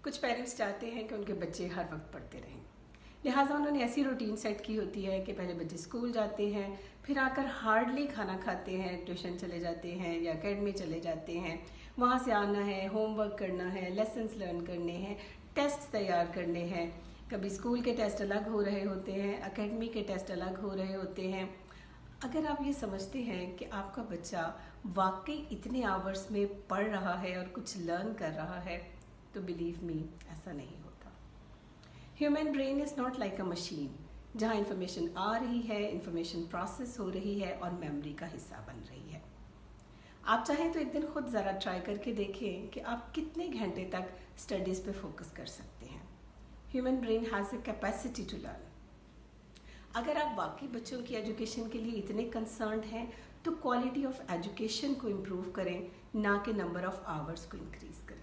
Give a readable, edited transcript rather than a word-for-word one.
कुछ पेरेंट्स चाहते हैं कि उनके बच्चे हर वक्त पढ़ते रहें, लिहाजा उन्होंने ऐसी रूटीन सेट की होती है कि पहले बच्चे स्कूल जाते हैं, फिर आकर हार्डली खाना खाते हैं, ट्यूशन चले जाते हैं या अकेडमी चले जाते हैं, वहाँ से आना है, होमवर्क करना है, लेसन्स लर्न करने हैं, टेस्ट तैयार करने हैं। कभी स्कूल के टेस्ट अलग हो रहे होते हैं, अकेडमी के टेस्ट अलग हो रहे होते हैं। अगर आप ये समझते हैं कि आपका बच्चा वाकई इतने आवर्स में पढ़ रहा है और कुछ लर्न कर रहा है, तो बिलीव मी, ऐसा नहीं होता। Human brain is not like a machine जहाँ इन्फॉर्मेशन आ रही है, इन्फॉर्मेशन प्रोसेस हो रही है और मेमोरी का हिस्सा बन रही है। आप चाहें तो एक दिन खुद ज़रा ट्राई करके देखें कि आप कितने घंटे तक स्टडीज़ पे फोकस कर सकते हैं। Human brain has a capacity to learn. अगर आप वाकई बच्चों की एजुकेशन के लिए इतने कंसर्न्ड हैं तो क्वालिटी ऑफ एजुकेशन को इम्प्रूव करें, ना कि नंबर ऑफ आवर्स को इंक्रीज़ करें।